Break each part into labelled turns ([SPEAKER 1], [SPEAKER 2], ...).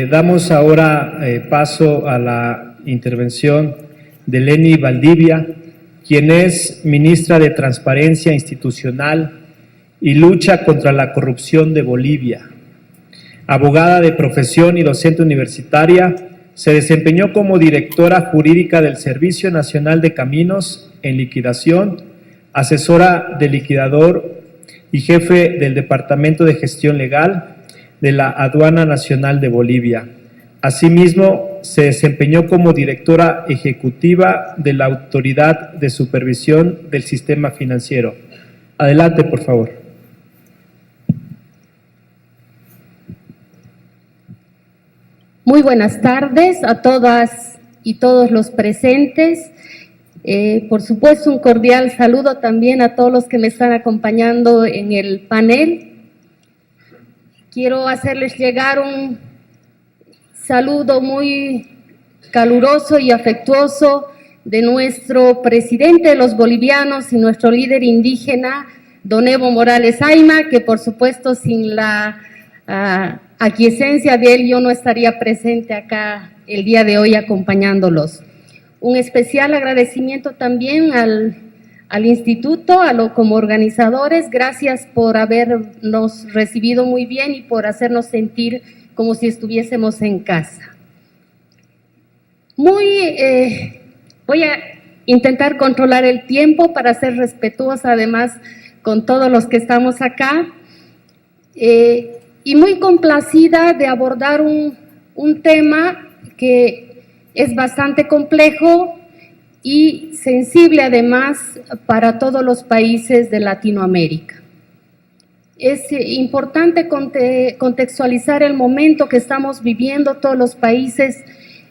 [SPEAKER 1] Damos ahora paso a la intervención de Leni Valdivia, quien es ministra de Transparencia Institucional y Lucha contra la Corrupción de Bolivia. Abogada de profesión y docente universitaria, se desempeñó como directora jurídica del Servicio Nacional de Caminos en liquidación, asesora del liquidador y jefe del Departamento de Gestión Legal de la Aduana Nacional de Bolivia. Asimismo, se desempeñó como directora ejecutiva de la Autoridad de Supervisión del Sistema Financiero. Adelante, por favor.
[SPEAKER 2] Muy buenas tardes a todas y todos los presentes. Por supuesto, un cordial saludo también a todos los que me están acompañando en el panel. Quiero hacerles llegar un saludo muy caluroso y afectuoso de nuestro presidente de los bolivianos y nuestro líder indígena, don Evo Morales Ayma, que por supuesto sin la aquiescencia de él yo no estaría presente acá el día de hoy acompañándolos. Un especial agradecimiento también al instituto, como organizadores, gracias por habernos recibido muy bien y por hacernos sentir como si estuviésemos en casa. Voy a intentar controlar el tiempo para ser respetuosa además con todos los que estamos acá y muy complacida de abordar un tema que es bastante complejo y sensible además para todos los países de Latinoamérica. Es importante contextualizar el momento que estamos viviendo todos los países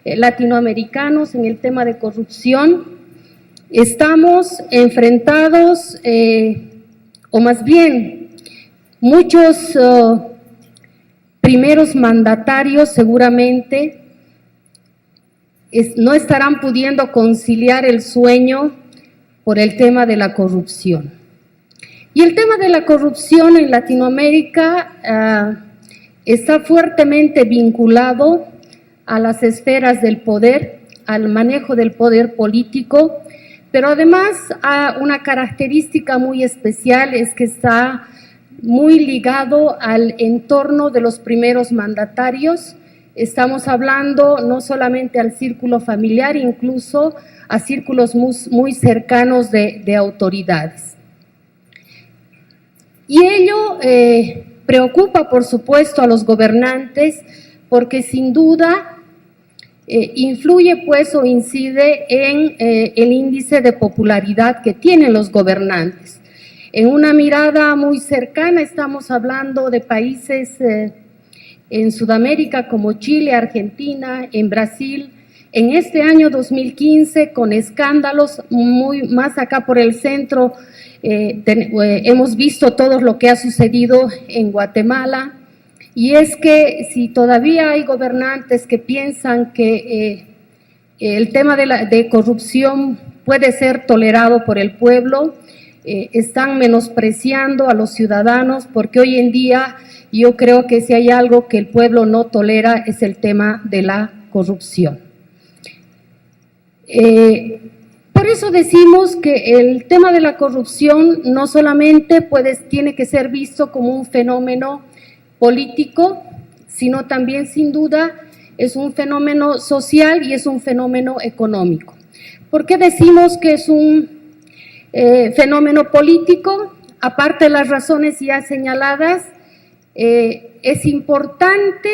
[SPEAKER 2] latinoamericanos en el tema de corrupción. Estamos enfrentados, o más bien, muchos primeros mandatarios seguramente no estarán pudiendo conciliar el sueño por el tema de la corrupción. Y el tema de la corrupción en Latinoamérica está fuertemente vinculado a las esferas del poder, al manejo del poder político, pero además a una característica muy especial es que está muy ligado al entorno de los primeros mandatarios. Estamos hablando no solamente al círculo familiar, incluso a círculos muy cercanos de autoridades. Y ello preocupa, por supuesto, a los gobernantes porque sin duda influye pues o incide en el índice de popularidad que tienen los gobernantes. En una mirada muy cercana estamos hablando de países en Sudamérica como Chile, Argentina, en Brasil, en este año 2015 con escándalos muy más acá por el centro, hemos visto todo lo que ha sucedido en Guatemala, y es que si todavía hay gobernantes que piensan que el tema de corrupción puede ser tolerado por el pueblo, están menospreciando a los ciudadanos, porque hoy en día yo creo que si hay algo que el pueblo no tolera es el tema de la corrupción. Por eso decimos que el tema de la corrupción no solamente tiene que ser visto como un fenómeno político, sino también sin duda es un fenómeno social y es un fenómeno económico. ¿Por qué decimos que es un fenómeno político? Aparte de las razones ya señaladas, es importante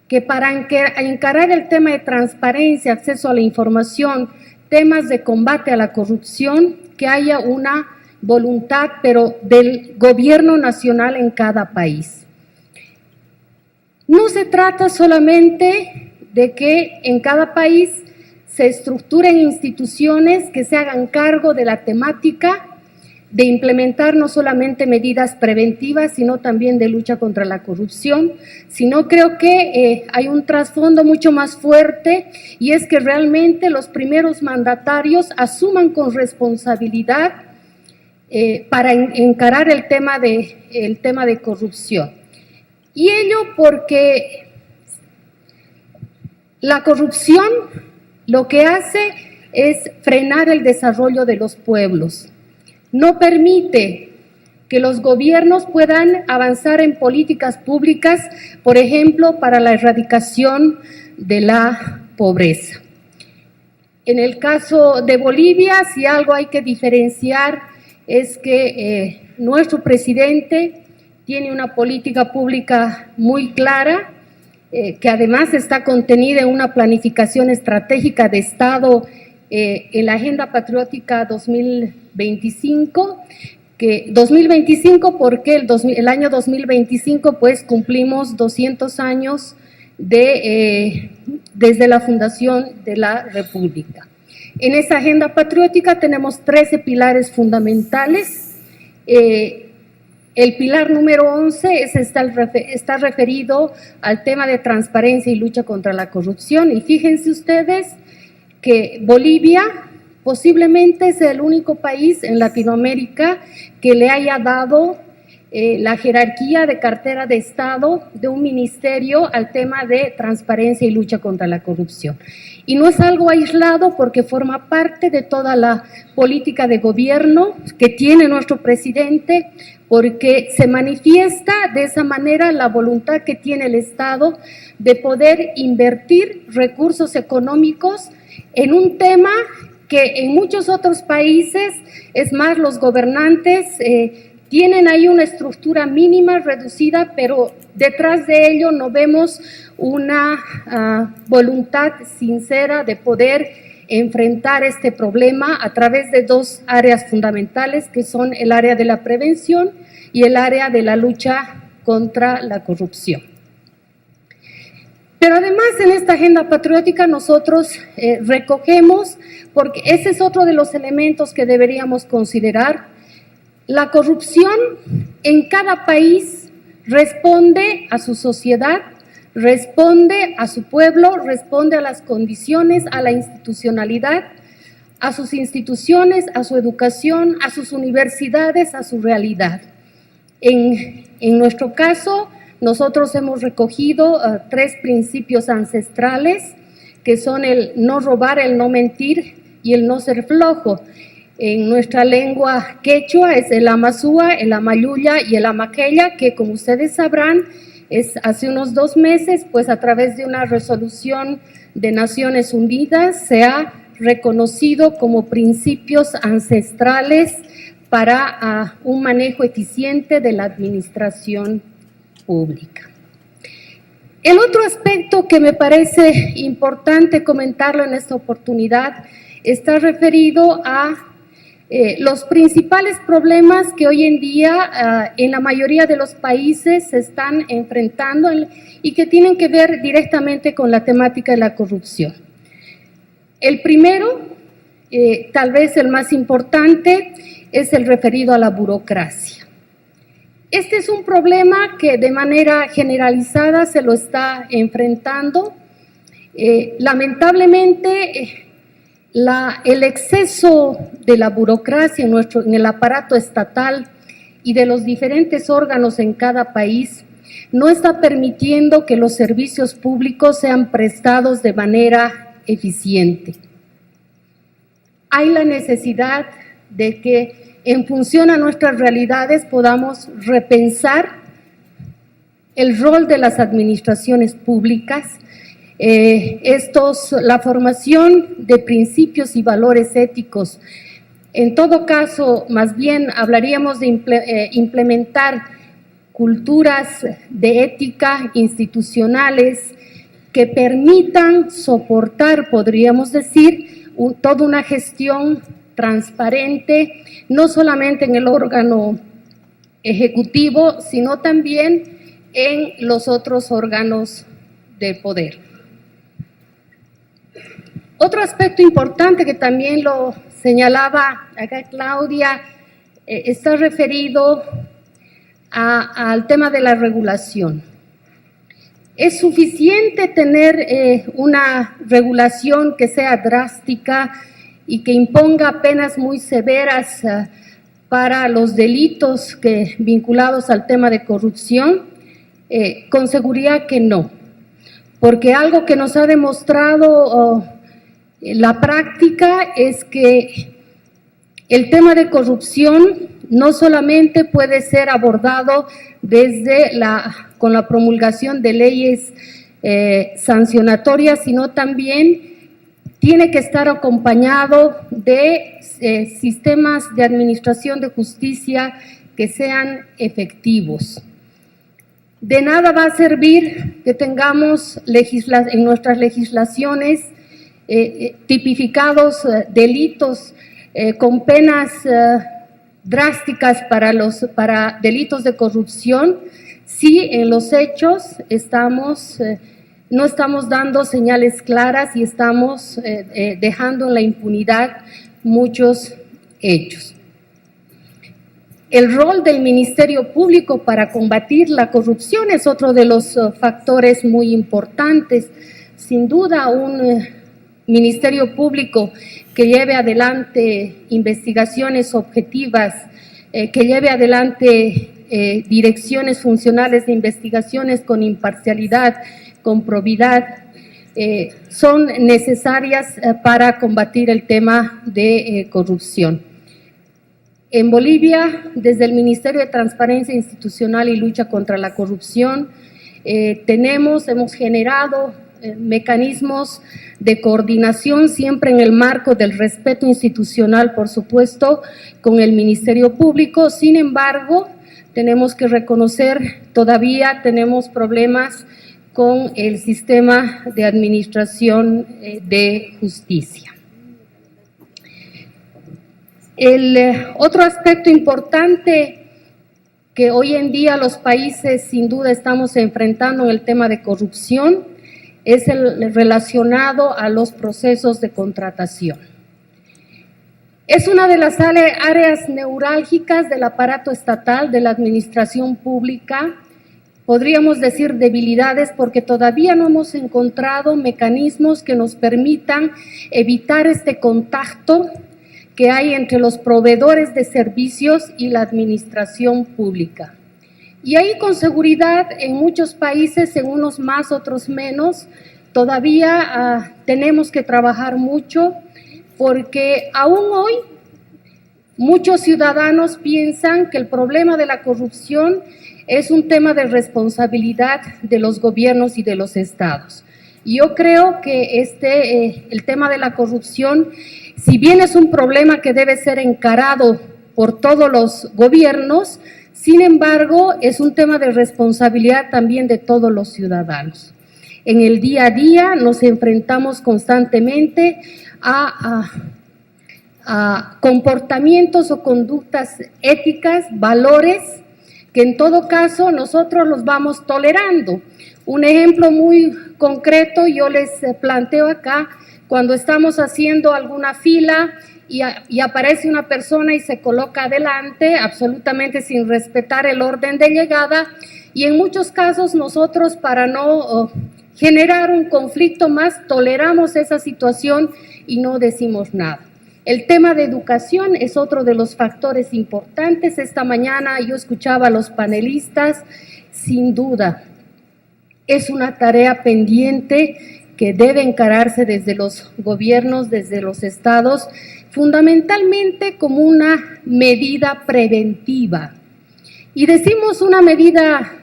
[SPEAKER 2] que para encarar el tema de transparencia, acceso a la información, temas de combate a la corrupción, que haya una voluntad, pero del gobierno nacional en cada país. No se trata solamente de que en cada país se estructuren instituciones que se hagan cargo de la temática de implementar no solamente medidas preventivas, sino también de lucha contra la corrupción, sino creo que hay un trasfondo mucho más fuerte, y es que realmente los primeros mandatarios asuman con responsabilidad para encarar el tema de corrupción. Y ello porque La corrupción lo que hace es frenar el desarrollo de los pueblos. No permite que los gobiernos puedan avanzar en políticas públicas, por ejemplo, para la erradicación de la pobreza. En el caso de Bolivia, si algo hay que diferenciar es que nuestro presidente tiene una política pública muy clara, que además está contenida en una planificación estratégica de Estado en la Agenda Patriótica 2025, porque el año 2025 pues cumplimos 200 años desde la fundación de la República. En esa agenda patriótica tenemos 13 pilares fundamentales. El pilar número 11 está referido al tema de transparencia y lucha contra la corrupción. Y fíjense ustedes que Bolivia posiblemente es el único país en Latinoamérica que le haya dado la jerarquía de cartera de Estado de un ministerio al tema de transparencia y lucha contra la corrupción. Y no es algo aislado porque forma parte de toda la política de gobierno que tiene nuestro presidente, porque se manifiesta de esa manera la voluntad que tiene el Estado de poder invertir recursos económicos en un tema que en muchos otros países, es más, los gobernantes tienen ahí una estructura mínima, reducida, pero detrás de ello no vemos una voluntad sincera de poder enfrentar este problema a través de dos áreas fundamentales, que son el área de la prevención y el área de la lucha contra la corrupción. Pero además en esta agenda patriótica nosotros recogemos, porque ese es otro de los elementos que deberíamos considerar, la corrupción en cada país responde a su sociedad, responde a su pueblo, responde a las condiciones, a la institucionalidad, a sus instituciones, a su educación, a sus universidades, a su realidad. En nuestro caso, nosotros hemos recogido 3 principios ancestrales, que son el no robar, el no mentir y el no ser flojo. En nuestra lengua quechua es el amazúa, el amayuya y el amaqueya, que como ustedes sabrán, hace unos 2 meses, pues a través de una resolución de Naciones Unidas se ha reconocido como principios ancestrales para un manejo eficiente de la administración pública. El otro aspecto que me parece importante comentarlo en esta oportunidad está referido a los principales problemas que hoy en día en la mayoría de los países se están enfrentando y que tienen que ver directamente con la temática de la corrupción. El primero, tal vez el más importante, es el referido a la burocracia. Este es un problema que de manera generalizada se lo está enfrentando. Lamentablemente, el exceso de la burocracia en el aparato estatal y de los diferentes órganos en cada país no está permitiendo que los servicios públicos sean prestados de manera eficiente. Hay la necesidad de que en función a nuestras realidades podamos repensar el rol de las administraciones públicas, la formación de principios y valores éticos. En todo caso, más bien hablaríamos de implementar culturas de ética institucionales que permitan soportar, podríamos decir, toda una gestión transparente, no solamente en el órgano ejecutivo, sino también en los otros órganos del poder. Otro aspecto importante que también lo señalaba acá Claudia, está referido al tema de la regulación. ¿Es suficiente tener una regulación que sea drástica y que imponga penas muy severas para los delitos vinculados al tema de corrupción? Con seguridad que no. porque algo que nos ha demostrado la práctica es que el tema de corrupción no solamente puede ser abordado con la promulgación de leyes sancionatorias, sino también tiene que estar acompañado de sistemas de administración de justicia que sean efectivos. De nada va a servir que tengamos en nuestras legislaciones tipificados delitos con penas drásticas para delitos de corrupción, si en los hechos no estamos dando señales claras y estamos dejando en la impunidad muchos hechos. El rol del Ministerio Público para combatir la corrupción es otro de los factores muy importantes. Sin duda, un Ministerio Público que lleve adelante investigaciones objetivas, que lleve adelante direcciones funcionales de investigaciones con imparcialidad, con probidad, son necesarias para combatir el tema de corrupción. En Bolivia, desde el Ministerio de Transparencia Institucional y Lucha contra la Corrupción, hemos generado mecanismos de coordinación siempre en el marco del respeto institucional, por supuesto, con el Ministerio Público. Sin embargo, tenemos que reconocer, todavía tenemos problemas con el sistema de administración de justicia. El otro aspecto importante que hoy en día los países sin duda estamos enfrentando en el tema de corrupción es el relacionado a los procesos de contratación. Es una de las áreas neurálgicas del aparato estatal, de la administración pública. Podríamos decir debilidades porque todavía no hemos encontrado mecanismos que nos permitan evitar este contacto que hay entre los proveedores de servicios y la administración pública. Y ahí con seguridad en muchos países, en unos más, otros menos, todavía tenemos que trabajar mucho porque aún hoy muchos ciudadanos piensan que el problema de la corrupción es un tema de responsabilidad de los gobiernos y de los estados. Yo creo que el tema de la corrupción, si bien es un problema que debe ser encarado por todos los gobiernos, sin embargo, es un tema de responsabilidad también de todos los ciudadanos. En el día a día nos enfrentamos constantemente a comportamientos o conductas éticas, valores, que en todo caso nosotros los vamos tolerando. Un ejemplo muy concreto yo les planteo acá, cuando estamos haciendo alguna fila y aparece una persona y se coloca adelante, absolutamente sin respetar el orden de llegada, y en muchos casos nosotros, para no generar un conflicto más, toleramos esa situación y no decimos nada. El tema de educación es otro de los factores importantes. Esta mañana yo escuchaba a los panelistas, sin duda, es una tarea pendiente que debe encararse desde los gobiernos, desde los estados, fundamentalmente como una medida preventiva. Y decimos una medida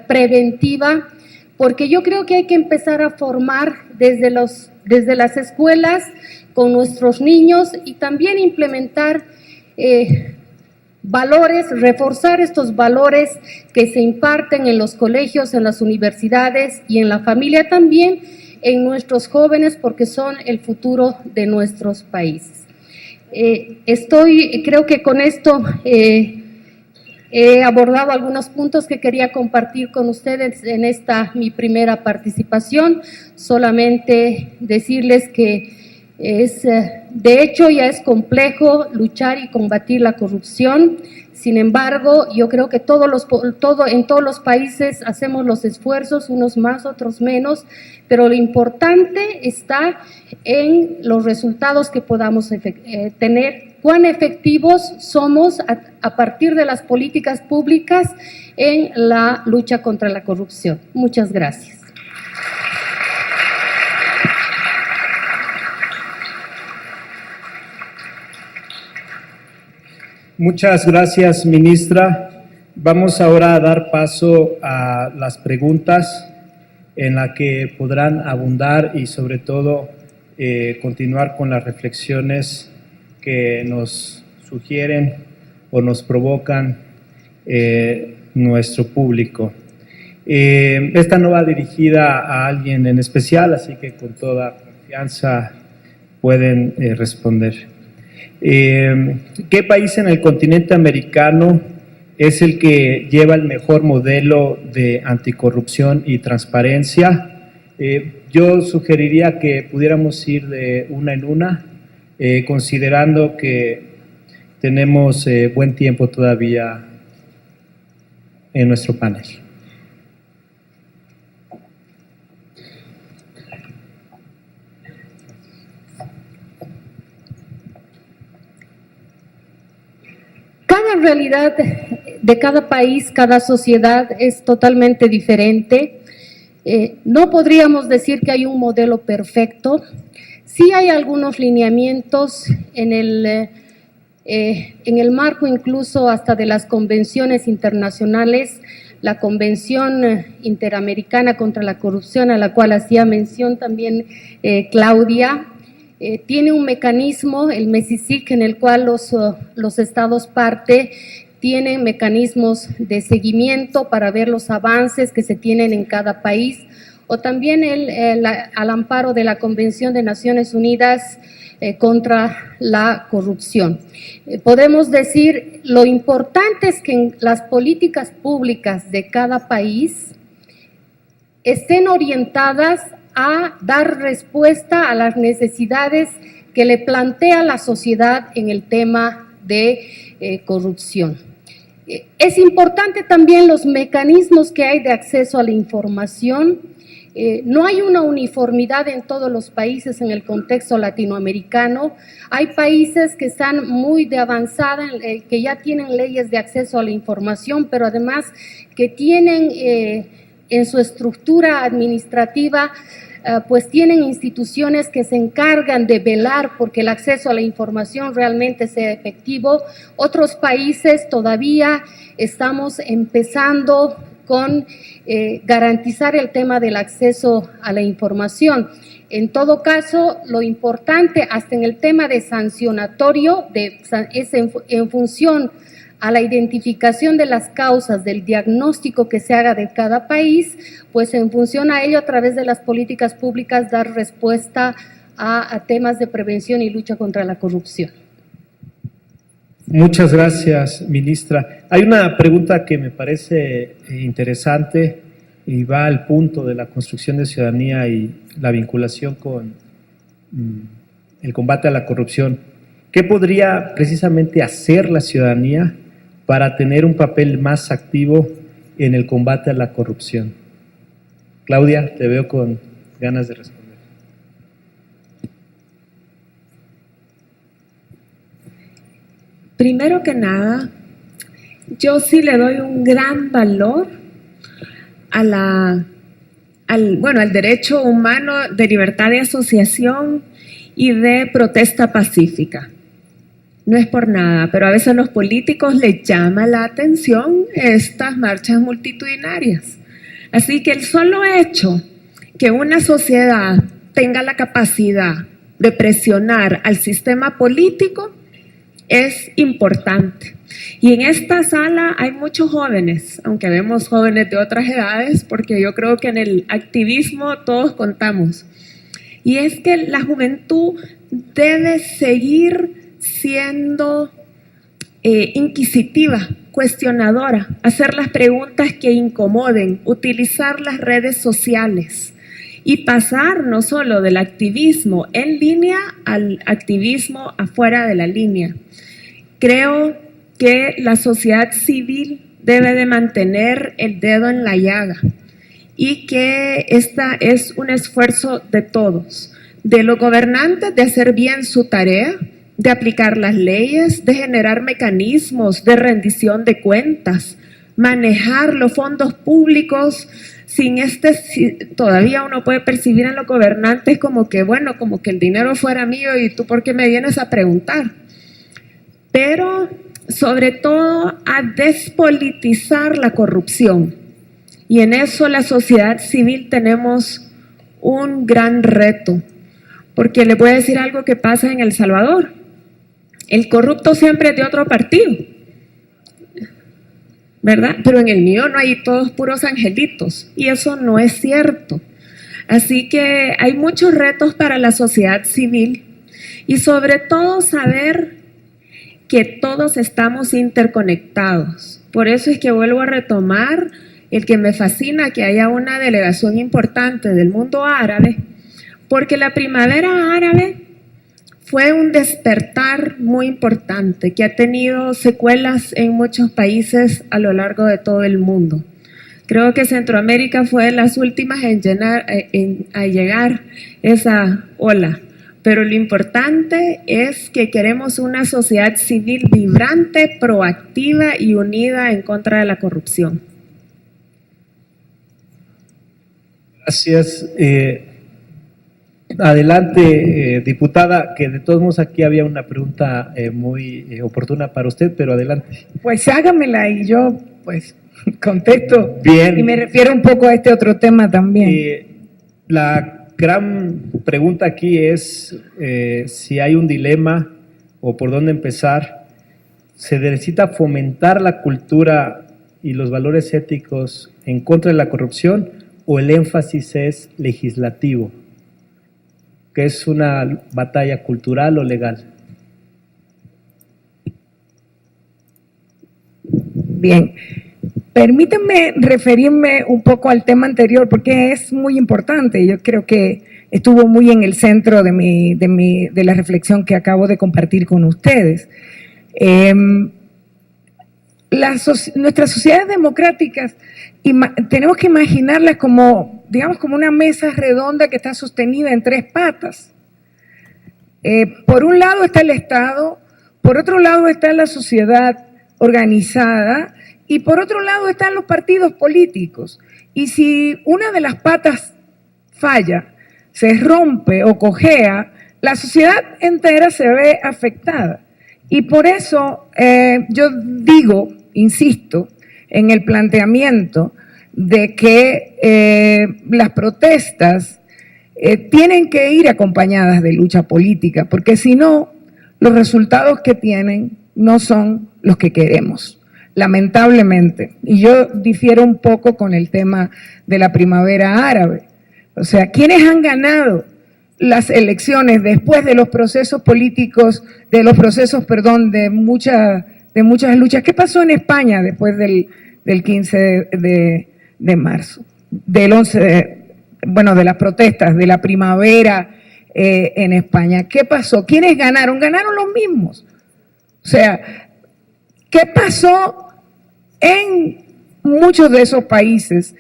[SPEAKER 2] preventiva porque yo creo que hay que empezar a formar desde las escuelas con nuestros niños y también implementar valores, reforzar estos valores que se imparten en los colegios, en las universidades y en la familia también, en nuestros jóvenes, porque son el futuro de nuestros países. Creo que con esto he abordado algunos puntos que quería compartir con ustedes en esta mi primera participación. Solamente decirles que de hecho ya es complejo luchar y combatir la corrupción. Sin embargo, yo creo que en todos los países hacemos los esfuerzos, unos más, otros menos, pero lo importante está en los resultados que podamos tener, cuán efectivos somos a partir de las políticas públicas en la lucha contra la corrupción. Muchas gracias.
[SPEAKER 1] Muchas gracias, ministra. Vamos ahora a dar paso a las preguntas en las que podrán abundar y sobre todo continuar con las reflexiones que nos sugieren o nos provocan nuestro público. Esta no va dirigida a alguien en especial, así que con toda confianza pueden responder. ¿Qué país en el continente americano es el que lleva el mejor modelo de anticorrupción y transparencia? Yo sugeriría que pudiéramos ir de una en una, considerando que tenemos buen tiempo todavía en nuestro panel.
[SPEAKER 2] Cada realidad de cada país, cada sociedad es totalmente diferente. No podríamos decir que hay un modelo perfecto. Sí hay algunos lineamientos en el marco incluso hasta de las convenciones internacionales, la Convención Interamericana contra la Corrupción, a la cual hacía mención también Claudia, tiene un mecanismo, el MESICIC, en el cual los estados parte tienen mecanismos de seguimiento para ver los avances que se tienen en cada país, o también al amparo de la Convención de Naciones Unidas contra la corrupción. Podemos decir, lo importante es que en las políticas públicas de cada país estén orientadas a dar respuesta a las necesidades que le plantea la sociedad en el tema de corrupción. Es importante también los mecanismos que hay de acceso a la información. No hay una uniformidad en todos los países en el contexto latinoamericano. Hay países que están muy de avanzada, que ya tienen leyes de acceso a la información, pero además que tienen en su estructura administrativa pues tienen instituciones que se encargan de velar porque el acceso a la información realmente sea efectivo. Otros países todavía estamos empezando con garantizar el tema del acceso a la información. En todo caso, lo importante hasta en el tema de sancionatorio es en función a la identificación de las causas del diagnóstico que se haga de cada país, pues en función a ello, a través de las políticas públicas, dar respuesta a temas de prevención y lucha contra la corrupción.
[SPEAKER 1] Muchas gracias, ministra. Hay una pregunta que me parece interesante y va al punto de la construcción de ciudadanía y la vinculación con el combate a la corrupción. ¿Qué podría precisamente hacer la ciudadanía para tener un papel más activo en el combate a la corrupción? Claudia, te veo con ganas de responder.
[SPEAKER 3] Primero que nada, yo sí le doy un gran valor al derecho humano de libertad de asociación y de protesta pacífica. No es por nada, pero a veces a los políticos les llama la atención estas marchas multitudinarias. Así que el solo hecho que una sociedad tenga la capacidad de presionar al sistema político es importante. Y en esta sala hay muchos jóvenes, aunque vemos jóvenes de otras edades, porque yo creo que en el activismo todos contamos. Y es que la juventud debe seguir siendo inquisitiva, cuestionadora, hacer las preguntas que incomoden, utilizar las redes sociales y pasar no solo del activismo en línea al activismo afuera de la línea. Creo que la sociedad civil debe de mantener el dedo en la llaga y que esta es un esfuerzo de todos, de los gobernantes de hacer bien su tarea, de aplicar las leyes, de generar mecanismos de rendición de cuentas, manejar los fondos públicos sin todavía uno puede percibir en los gobernantes como que, bueno, como que el dinero fuera mío y tú ¿por qué me vienes a preguntar? Pero sobre todo a despolitizar la corrupción. Y en eso la sociedad civil tenemos un gran reto, porque les voy a decir algo que pasa en El Salvador. El corrupto siempre es de otro partido, ¿verdad? Pero en el mío no hay todos puros angelitos, y eso no es cierto. Así que hay muchos retos para la sociedad civil, y sobre todo saber que todos estamos interconectados. Por eso es que vuelvo a retomar el que me fascina que haya una delegación importante del mundo árabe, porque la primavera árabe fue un despertar muy importante que ha tenido secuelas en muchos países a lo largo de todo el mundo. Creo que Centroamérica fue de las últimas a llegar esa ola. Pero lo importante es que queremos una sociedad civil vibrante, proactiva y unida en contra de la corrupción.
[SPEAKER 1] Gracias. Adelante, diputada, que de todos modos aquí había una pregunta muy oportuna para usted, pero adelante.
[SPEAKER 4] Pues hágamela y yo pues contesto.
[SPEAKER 1] Bien.
[SPEAKER 4] Y me refiero un poco a este otro tema también.
[SPEAKER 1] La gran pregunta aquí es si hay un dilema o por dónde empezar. ¿Se necesita fomentar la cultura y los valores éticos en contra de la corrupción o el énfasis es legislativo? ¿Que es una batalla cultural o legal?
[SPEAKER 4] Bien, permítanme referirme un poco al tema anterior porque es muy importante. Yo creo que estuvo muy en el centro de la reflexión que acabo de compartir con ustedes. Nuestras sociedades democráticas tenemos que imaginarlas como, digamos, como una mesa redonda que está sostenida en tres patas. Por un lado está el Estado, por otro lado está la sociedad organizada y por otro lado están los partidos políticos. Y si una de las patas falla, se rompe o cojea, la sociedad entera se ve afectada. Y por eso yo digo, insisto, en el planteamiento de que las protestas tienen que ir acompañadas de lucha política, porque si no, los resultados que tienen no son los que queremos, lamentablemente. Y yo difiero un poco con el tema de la primavera árabe. O sea, ¿quiénes han ganado las elecciones después de los procesos políticos, de muchas luchas? ¿Qué pasó en España después del 15 de marzo? Del 11, de las protestas, de la primavera en España. ¿Qué pasó? ¿Quiénes ganaron? Ganaron los mismos. O sea, ¿qué pasó en muchos de esos países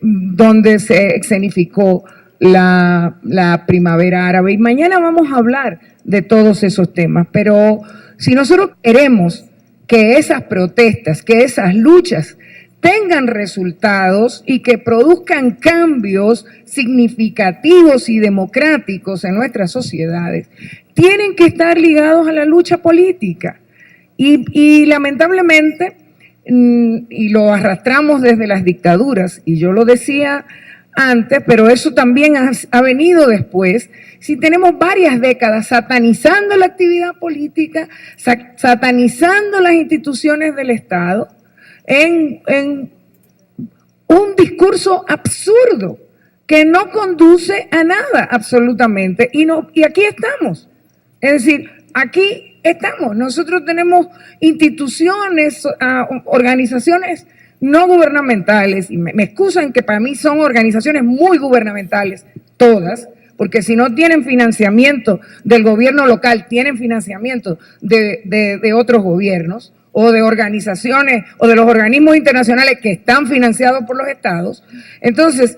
[SPEAKER 4] donde se escenificó la primavera árabe? Y mañana vamos a hablar de todos esos temas, pero si nosotros queremos que esas protestas, que esas luchas tengan resultados y que produzcan cambios significativos y democráticos en nuestras sociedades, tienen que estar ligados a la lucha política. Y lamentablemente, y lo arrastramos desde las dictaduras, y yo lo decía antes, pero eso también ha venido después, si tenemos varias décadas satanizando la actividad política, satanizando las instituciones del Estado, en un discurso absurdo que no conduce a nada absolutamente, y aquí estamos. Es decir, aquí estamos. Nosotros tenemos instituciones, organizaciones no gubernamentales, y me excusan que para mí son organizaciones muy gubernamentales, todas, porque si no tienen financiamiento del gobierno local, tienen financiamiento de otros gobiernos, o de organizaciones, o de los organismos internacionales que están financiados por los estados. Entonces,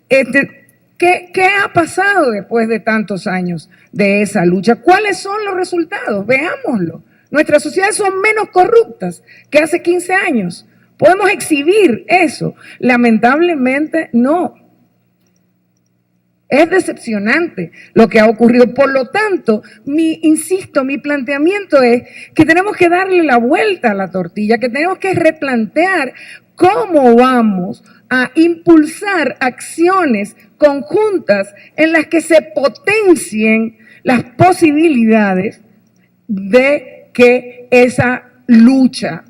[SPEAKER 4] ¿qué ha pasado después de tantos años de esa lucha? ¿Cuáles son los resultados? Veámoslo. Nuestras sociedades son menos corruptas que hace 15 años. ¿Podemos exhibir eso? Lamentablemente no. Es decepcionante lo que ha ocurrido. Por lo tanto, mi planteamiento es que tenemos que darle la vuelta a la tortilla, que tenemos que replantear cómo vamos a impulsar acciones conjuntas en las que se potencien las posibilidades de que esa lucha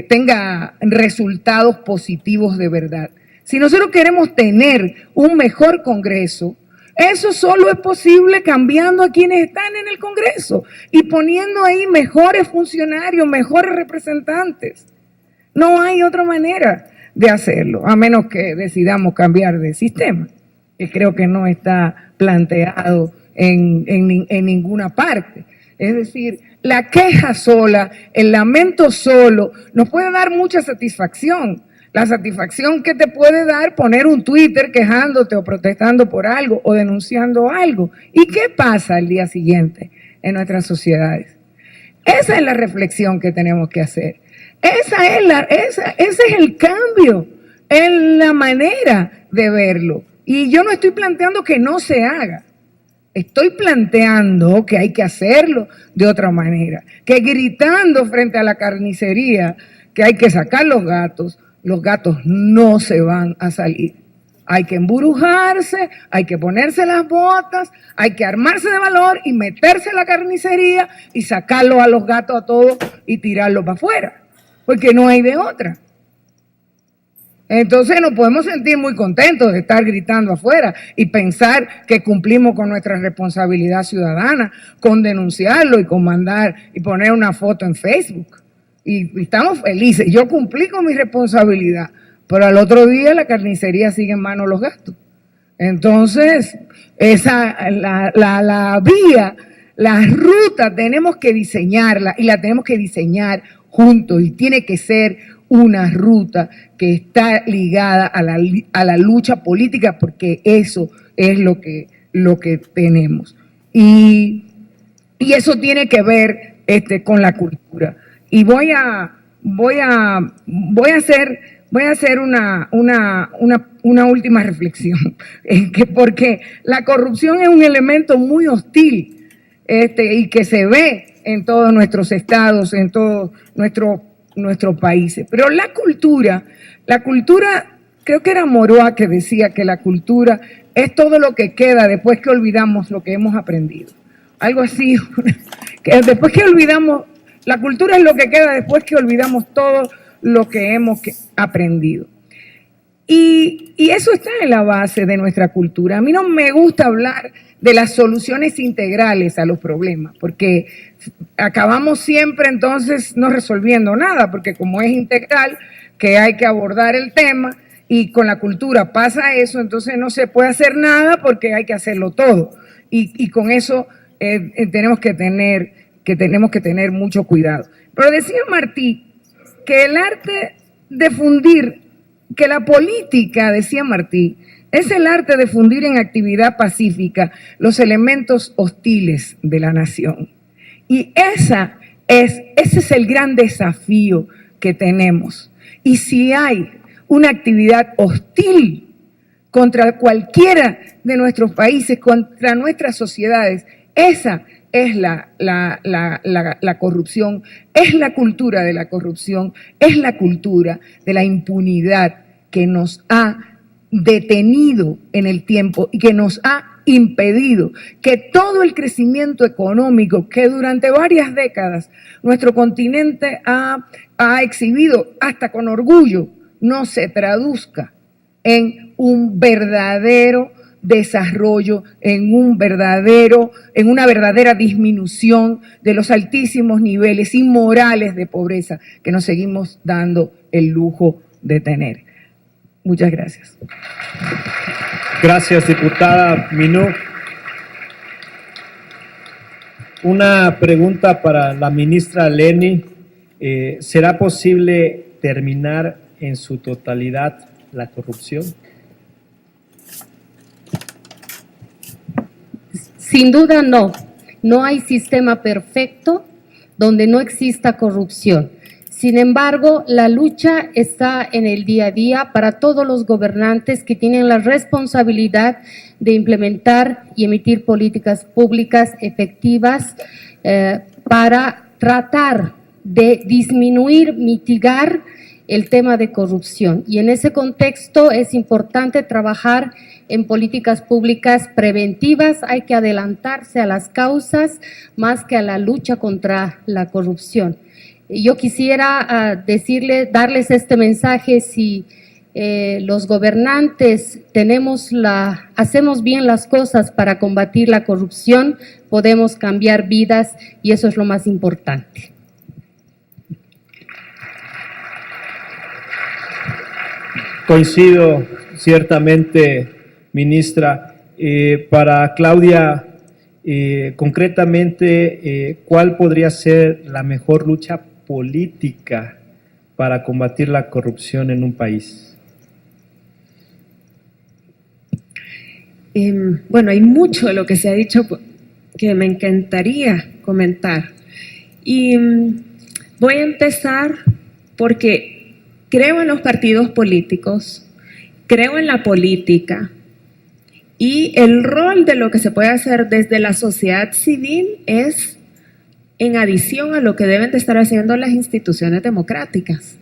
[SPEAKER 4] tenga resultados positivos de verdad. Si nosotros queremos tener un mejor Congreso, eso solo es posible cambiando a quienes están en el Congreso y poniendo ahí mejores funcionarios, mejores representantes. No hay otra manera de hacerlo, a menos que decidamos cambiar de sistema, que creo que no está planteado en ninguna parte. Es decir, la queja sola, el lamento solo, nos puede dar mucha satisfacción. La satisfacción que te puede dar poner un Twitter quejándote o protestando por algo o denunciando algo. ¿Y qué pasa al día siguiente en nuestras sociedades? Esa es la reflexión que tenemos que hacer. Ese es el cambio en la manera de verlo. Y yo no estoy planteando que no se haga. Estoy planteando que hay que hacerlo de otra manera. Que gritando frente a la carnicería que hay que sacar los gatos no se van a salir. Hay que embrujarse, hay que ponerse las botas, hay que armarse de valor y meterse a la carnicería y sacarlos a los gatos a todos y tirarlos para afuera, porque no hay de otra. Entonces nos podemos sentir muy contentos de estar gritando afuera y pensar que cumplimos con nuestra responsabilidad ciudadana, con denunciarlo y con mandar y poner una foto en Facebook. Y estamos felices. Yo cumplí con mi responsabilidad, pero al otro día la carnicería sigue en manos de los gatos. Entonces, la vía, la ruta tenemos que diseñarla y la tenemos que diseñar juntos y tiene que ser una ruta que está ligada a la lucha política porque eso es lo que tenemos. Y eso tiene que ver con la cultura. Y voy a hacer una última reflexión, porque la corrupción es un elemento muy hostil y que se ve en todos nuestros estados, en todos nuestros países. Pero la cultura, creo que era Moroa que decía que la cultura es todo lo que queda después que olvidamos lo que hemos aprendido. Algo así, que después que olvidamos. La cultura es lo que queda después que olvidamos todo lo que hemos aprendido. Y eso está en la base de nuestra cultura. A mí no me gusta hablar de las soluciones integrales a los problemas, porque acabamos siempre entonces no resolviendo nada, porque como es integral, que hay que abordar el tema, y con la cultura pasa eso, entonces no se puede hacer nada porque hay que hacerlo todo. Y con eso tenemos que tener mucho cuidado. Pero decía Martí que el arte de fundir, que la política, decía Martí, es el arte de fundir en actividad pacífica los elementos hostiles de la nación. Y ese es el gran desafío que tenemos. Y si hay una actividad hostil contra cualquiera de nuestros países, contra nuestras sociedades, esa es la corrupción, es la cultura de la corrupción, es la cultura de la impunidad que nos ha detenido en el tiempo y que nos ha impedido que todo el crecimiento económico que durante varias décadas nuestro continente ha exhibido hasta con orgullo no se traduzca en un verdadero desarrollo, en una verdadera disminución de los altísimos niveles inmorales de pobreza que nos seguimos dando el lujo de tener. Muchas gracias.
[SPEAKER 1] Gracias, diputada Minú. Una pregunta para la ministra Leni. ¿Será posible terminar en su totalidad la corrupción?
[SPEAKER 2] Sin duda no. No hay sistema perfecto donde no exista corrupción. Sin embargo, la lucha está en el día a día para todos los gobernantes que tienen la responsabilidad de implementar y emitir políticas públicas efectivas para tratar de disminuir, mitigar el tema de corrupción. Y en ese contexto es importante trabajar en políticas públicas preventivas. Hay que adelantarse a las causas más que a la lucha contra la corrupción. Yo quisiera darles este mensaje: si los gobernantes hacemos bien las cosas para combatir la corrupción, podemos cambiar vidas y eso es lo más importante.
[SPEAKER 1] Coincido ciertamente, ministra. Para Claudia, concretamente, ¿cuál podría ser la mejor lucha política para combatir la corrupción en un país?
[SPEAKER 3] Bueno, hay mucho de lo que se ha dicho que me encantaría comentar. Y voy a empezar porque creo en los partidos políticos, creo en la política y el rol de lo que se puede hacer desde la sociedad civil es en adición a lo que deben de estar haciendo las instituciones democráticas.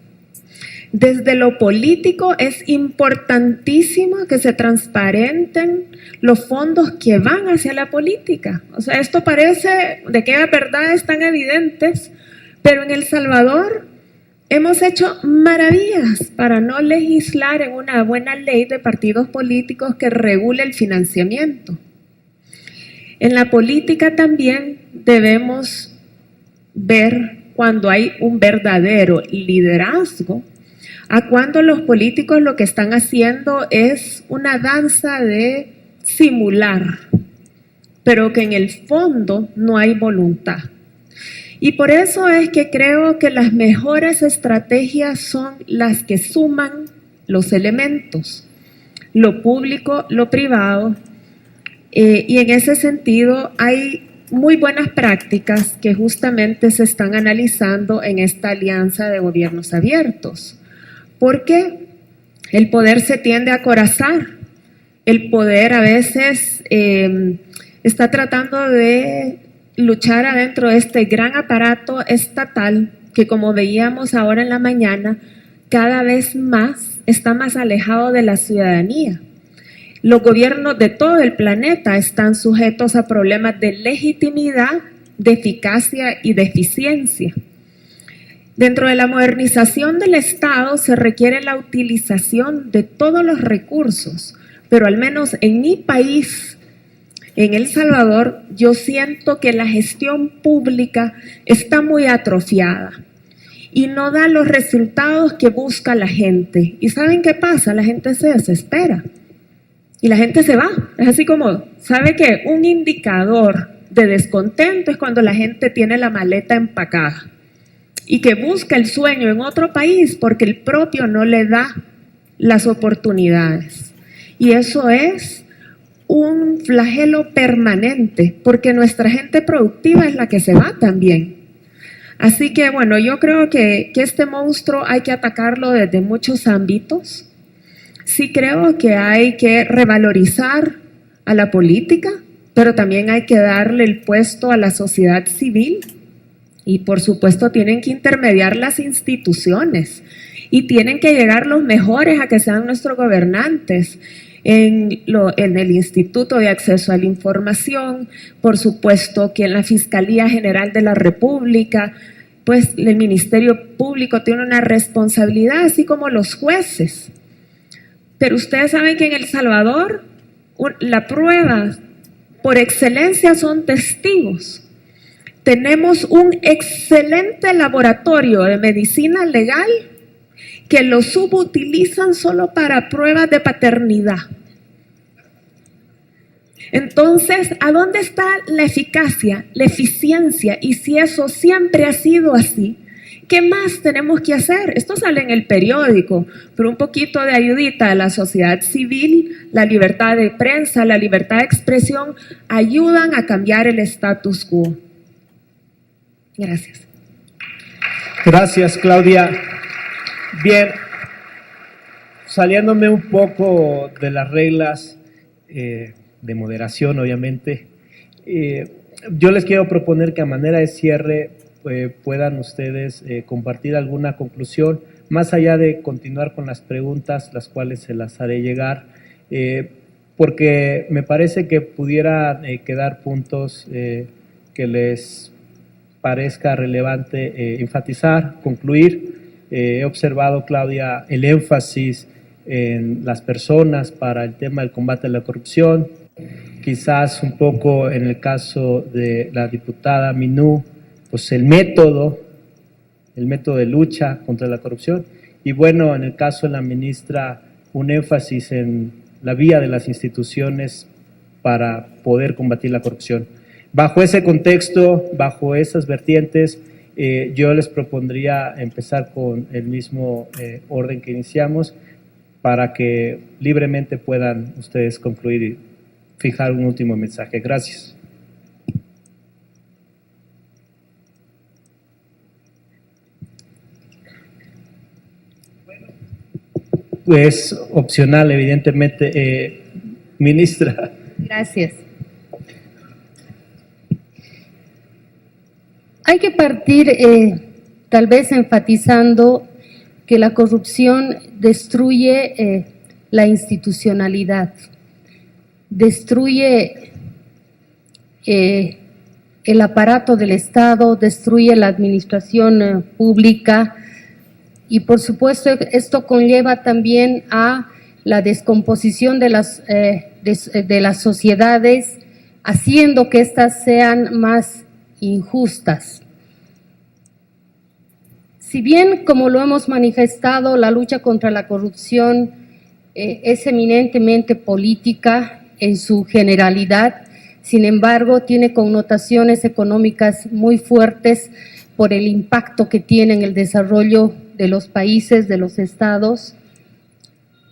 [SPEAKER 3] Desde lo político es importantísimo que se transparenten los fondos que van hacia la política. O sea, esto parece de que las verdades tan evidentes, pero en El Salvador hemos hecho maravillas para no legislar en una buena ley de partidos políticos que regule el financiamiento. En la política también debemos ver cuando hay un verdadero liderazgo, a cuando los políticos lo que están haciendo es una danza de simular, pero que en el fondo no hay voluntad. Y por eso es que creo que las mejores estrategias son las que suman los elementos, lo público, lo privado, y en ese sentido hay muy buenas prácticas que justamente se están analizando en esta alianza de gobiernos abiertos. Porque el poder se tiende a acorazar, el poder a veces está tratando de luchar adentro de este gran aparato estatal que, como veíamos ahora en la mañana, cada vez más está más alejado de la ciudadanía. Los gobiernos de todo el planeta están sujetos a problemas de legitimidad, de eficacia y de eficiencia. Dentro de la modernización del Estado se requiere la utilización de todos los recursos, pero al menos en mi país, en El Salvador, yo siento que la gestión pública está muy atrofiada y no da los resultados que busca la gente. ¿Y saben qué pasa? La gente se desespera y la gente se va. Es así como, ¿sabe qué? Un indicador de descontento es cuando la gente tiene la maleta empacada y que busca el sueño en otro país porque el propio no le da las oportunidades. Y eso es un flagelo permanente, porque nuestra gente productiva es la que se va también. Así que bueno, yo creo que este monstruo hay que atacarlo desde muchos ámbitos. Sí creo que hay que revalorizar a la política, pero también hay que darle el puesto a la sociedad civil. Y por supuesto tienen que intermediar las instituciones y tienen que llegar los mejores a que sean nuestros gobernantes. En el Instituto de Acceso a la Información, por supuesto que en la Fiscalía General de la República, pues el Ministerio Público tiene una responsabilidad, así como los jueces. Pero ustedes saben que en El Salvador la prueba por excelencia son testigos. Tenemos un excelente laboratorio de medicina legal que lo subutilizan solo para pruebas de paternidad. Entonces, ¿a dónde está la eficacia, la eficiencia? Y si eso siempre ha sido así, ¿qué más tenemos que hacer? Esto sale en el periódico, pero un poquito de ayudita a la sociedad civil, la libertad de prensa, la libertad de expresión, ayudan a cambiar el status quo. Gracias.
[SPEAKER 1] Gracias, Claudia. Bien, saliéndome un poco de las reglas de moderación, obviamente, yo les quiero proponer que a manera de cierre puedan ustedes compartir alguna conclusión, más allá de continuar con las preguntas, las cuales se las haré llegar, porque me parece que pudiera quedar puntos que les parezca relevante enfatizar, concluir. He observado, Claudia, el énfasis en las personas para el tema del combate a la corrupción, quizás un poco en el caso de la diputada Minú, pues el método de lucha contra la corrupción, y bueno, en el caso de la ministra, un énfasis en la vía de las instituciones para poder combatir la corrupción. Bajo ese contexto, bajo esas vertientes, yo les propondría empezar con el mismo orden que iniciamos para que libremente puedan ustedes concluir y fijar un último mensaje. Gracias. Pues opcional, evidentemente. Ministra.
[SPEAKER 2] Gracias. Hay que partir tal vez enfatizando que la corrupción destruye la institucionalidad, destruye el aparato del Estado, destruye la administración pública y por supuesto esto conlleva también a la descomposición de las sociedades, haciendo que éstas sean más injustas. Si bien, como lo hemos manifestado, la lucha contra la corrupción es eminentemente política en su generalidad, sin embargo, tiene connotaciones económicas muy fuertes por el impacto que tiene en el desarrollo de los países, de los estados,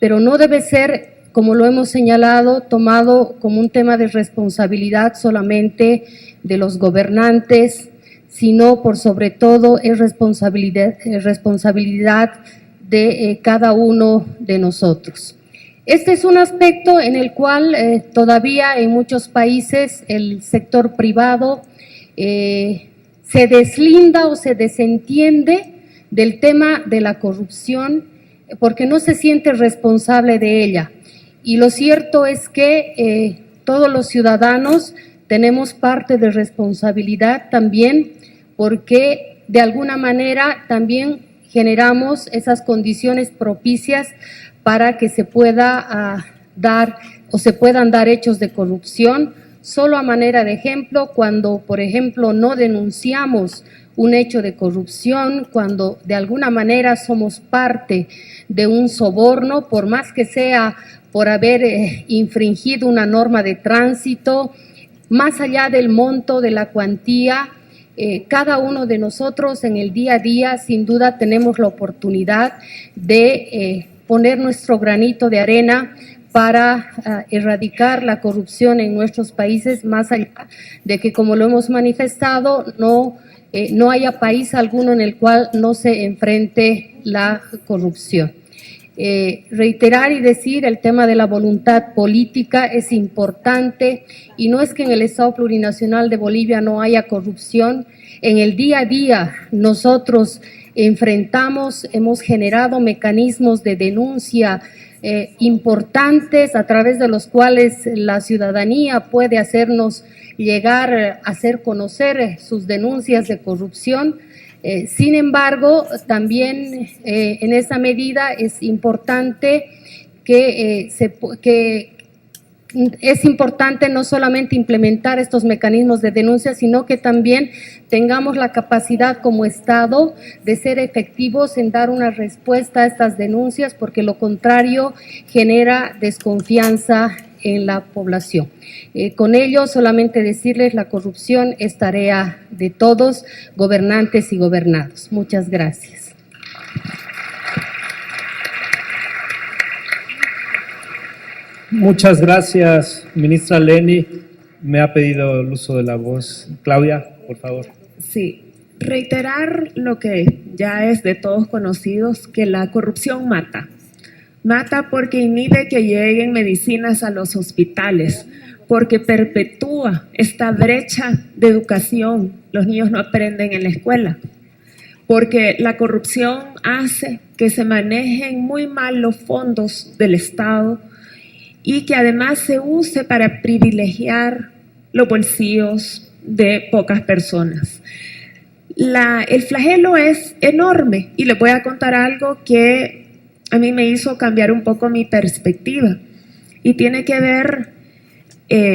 [SPEAKER 2] pero no debe ser, como lo hemos señalado, tomado como un tema de responsabilidad solamente de los gobernantes, sino por sobre todo es responsabilidad de cada uno de nosotros. Este es un aspecto en el cual todavía en muchos países el sector privado se deslinda o se desentiende del tema de la corrupción porque no se siente responsable de ella. Y lo cierto es que todos los ciudadanos tenemos parte de responsabilidad también porque de alguna manera también generamos esas condiciones propicias para que se pueda dar o se puedan dar hechos de corrupción. Solo a manera de ejemplo, cuando, por ejemplo, no denunciamos un hecho de corrupción, cuando de alguna manera somos parte de un soborno, por más que sea por haber infringido una norma de tránsito, más allá del monto, de la cuantía, cada uno de nosotros en el día a día sin duda tenemos la oportunidad de poner nuestro granito de arena para erradicar la corrupción en nuestros países, más allá de que, como lo hemos manifestado, no haya país alguno en el cual no se enfrente la corrupción. Reiterar y decir el tema de la voluntad política es importante y no es que en el Estado Plurinacional de Bolivia no haya corrupción. En el día a día nosotros hemos generado mecanismos de denuncia importantes a través de los cuales la ciudadanía puede hacernos llegar a hacer conocer sus denuncias de corrupción. Sin embargo, también en esa medida es importante es importante no solamente implementar estos mecanismos de denuncia, sino que también tengamos la capacidad como Estado de ser efectivos en dar una respuesta a estas denuncias, porque lo contrario genera desconfianza en la población. Con ello, solamente decirles, la corrupción es tarea de todos, gobernantes y gobernados. Muchas gracias.
[SPEAKER 1] Muchas gracias, ministra Leni. Me ha pedido el uso de la voz. Claudia, por favor.
[SPEAKER 3] Sí, reiterar lo que ya es de todos conocidos, que la corrupción mata. Mata porque inhibe que lleguen medicinas a los hospitales, porque perpetúa esta brecha de educación. Los niños no aprenden en la escuela, porque la corrupción hace que se manejen muy mal los fondos del Estado y que además se use para privilegiar los bolsillos de pocas personas. El flagelo es enorme y les voy a contar algo que a mí me hizo cambiar un poco mi perspectiva y tiene que ver,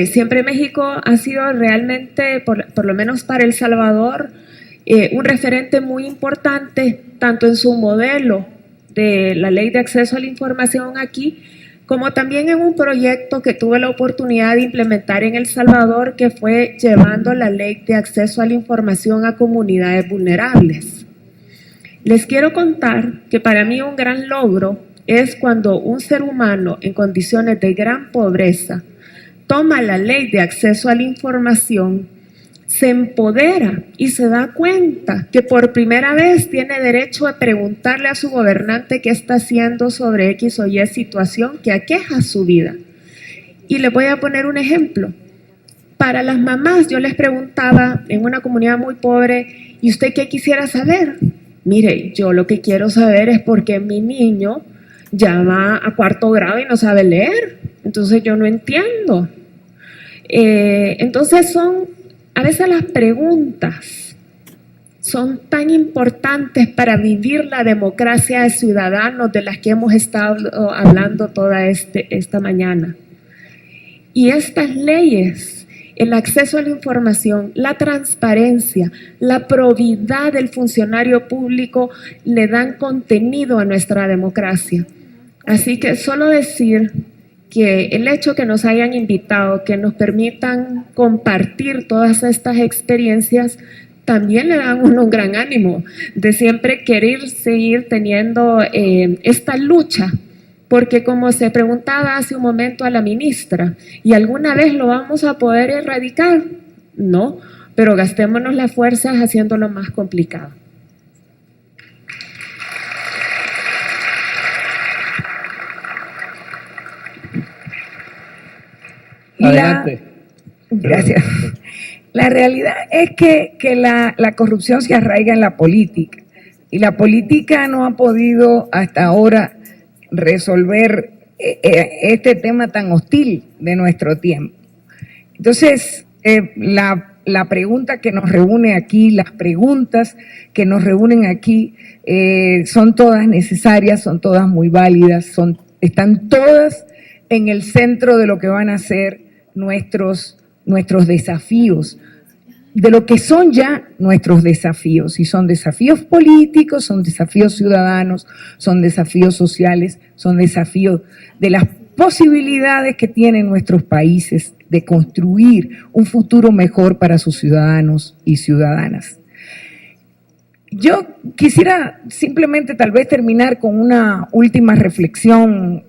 [SPEAKER 3] siempre México ha sido realmente, por lo menos para El Salvador, un referente muy importante, tanto en su modelo de la Ley de Acceso a la Información aquí, como también en un proyecto que tuve la oportunidad de implementar en El Salvador, que fue llevando la Ley de Acceso a la Información a comunidades vulnerables. Les quiero contar que para mí un gran logro es cuando un ser humano en condiciones de gran pobreza toma la Ley de Acceso a la Información, se empodera y se da cuenta que por primera vez tiene derecho a preguntarle a su gobernante qué está haciendo sobre X o Y situación que aqueja su vida. Y les voy a poner un ejemplo. Para las mamás, yo les preguntaba en una comunidad muy pobre, ¿y usted qué quisiera saber? Mire, yo lo que quiero saber es por qué mi niño ya va a 4º grado y no sabe leer. Entonces yo no entiendo. Entonces a veces las preguntas son tan importantes para vivir la democracia de ciudadanos de las que hemos estado hablando toda esta mañana. Y estas leyes, el acceso a la información, la transparencia, la probidad del funcionario público le dan contenido a nuestra democracia. Así que solo decir que el hecho que nos hayan invitado, que nos permitan compartir todas estas experiencias, también le dan un gran ánimo de siempre querer seguir teniendo esta lucha, porque como se preguntaba hace un momento a la ministra, ¿y alguna vez lo vamos a poder erradicar? No, pero gastémonos las fuerzas haciéndolo más complicado.
[SPEAKER 1] Adelante.
[SPEAKER 4] Gracias. La realidad es que la corrupción se arraiga en la política y la política no ha podido hasta ahora resolver este tema tan hostil de nuestro tiempo. Entonces, la pregunta que nos reúne aquí, las preguntas que nos reúnen aquí son todas necesarias, son todas muy válidas, están todas en el centro de lo que van a ser nuestros desafíos, de lo que son ya nuestros desafíos, y son desafíos políticos, son desafíos ciudadanos, son desafíos sociales, son desafíos de las posibilidades que tienen nuestros países de construir un futuro mejor para sus ciudadanos y ciudadanas. Yo quisiera simplemente tal vez terminar con una última reflexión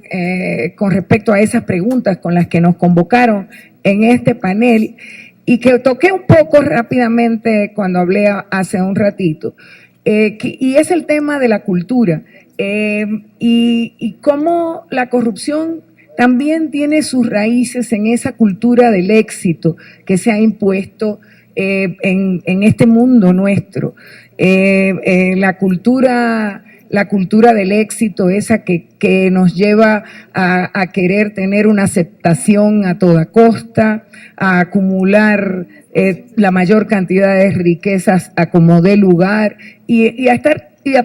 [SPEAKER 4] con respecto a esas preguntas con las que nos convocaron en este panel y que toqué un poco rápidamente cuando hablé hace un ratito, y es el tema de la cultura y cómo la corrupción también tiene sus raíces en esa cultura del éxito que se ha impuesto en este mundo nuestro. La cultura del éxito, esa que nos lleva a querer tener una aceptación a toda costa, a acumular la mayor cantidad de riquezas a como dé lugar y a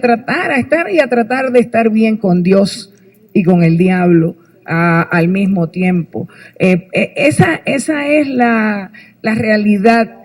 [SPEAKER 4] tratar de estar bien con Dios y con el diablo al mismo tiempo. Esa es la realidad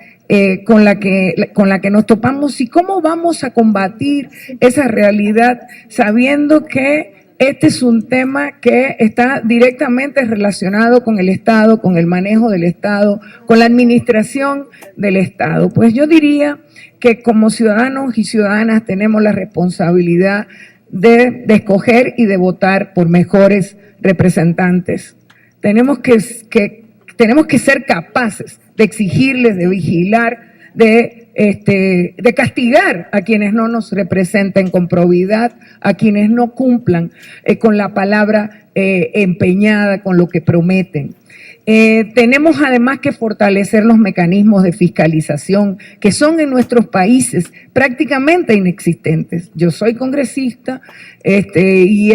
[SPEAKER 4] con la que nos topamos, y cómo vamos a combatir esa realidad sabiendo que este es un tema que está directamente relacionado con el Estado, con el manejo del Estado, con la administración del Estado. Pues yo diría que como ciudadanos y ciudadanas tenemos la responsabilidad de escoger y de votar por mejores representantes. Tenemos que ser capaces de exigirles, de vigilar, de de castigar a quienes no nos representen con probidad, a quienes no cumplan con la palabra empeñada, con lo que prometen. Tenemos además que fortalecer los mecanismos de fiscalización que son en nuestros países prácticamente inexistentes. Yo soy congresista y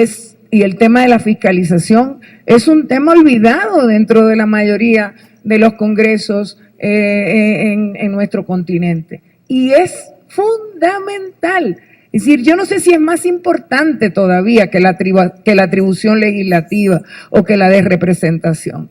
[SPEAKER 4] el tema de la fiscalización es un tema olvidado dentro de la mayoría de los congresos en nuestro continente. Y es fundamental. Es decir, yo no sé si es más importante todavía que la atribución legislativa o que la de representación.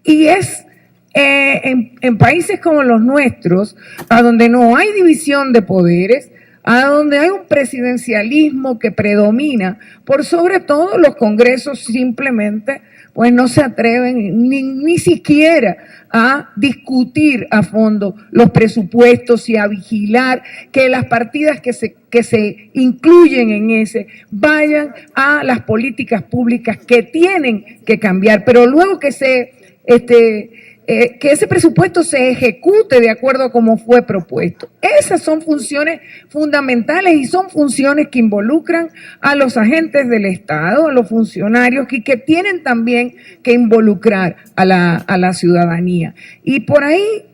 [SPEAKER 4] Y es en países como los nuestros, a donde no hay división de poderes, a donde hay un presidencialismo que predomina, por sobre todo los congresos simplemente pues no se atreven ni siquiera a discutir a fondo los presupuestos y a vigilar que las partidas que se incluyen en ese vayan a las políticas públicas que tienen que cambiar, pero luego que ese presupuesto se ejecute de acuerdo a cómo fue propuesto. Esas son funciones fundamentales y son funciones que involucran a los agentes del Estado, a los funcionarios y que tienen también que involucrar a la ciudadanía. Y por ahí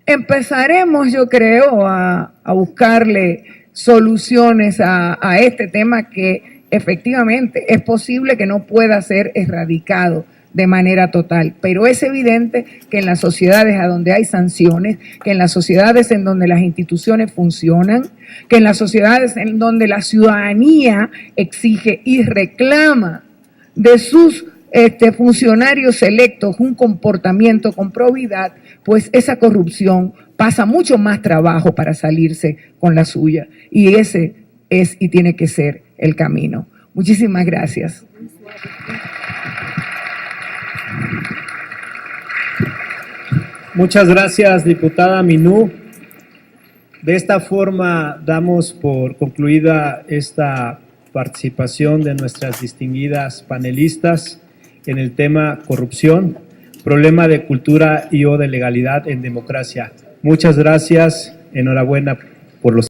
[SPEAKER 4] empezaremos, yo creo, a buscarle soluciones a este tema que efectivamente es posible que no pueda ser erradicado de manera total, pero es evidente que en las sociedades a donde hay sanciones, que en las sociedades en donde las instituciones funcionan, que en las sociedades en donde la ciudadanía exige y reclama de sus funcionarios electos un comportamiento con probidad, pues esa corrupción pasa mucho más trabajo para salirse con la suya, y ese es y tiene que ser el camino. Muchísimas gracias.
[SPEAKER 1] Muchas gracias, diputada Minú. De esta forma damos por concluida esta participación de nuestras distinguidas panelistas en el tema corrupción, problema de cultura y o de legalidad en democracia. Muchas gracias, enhorabuena por los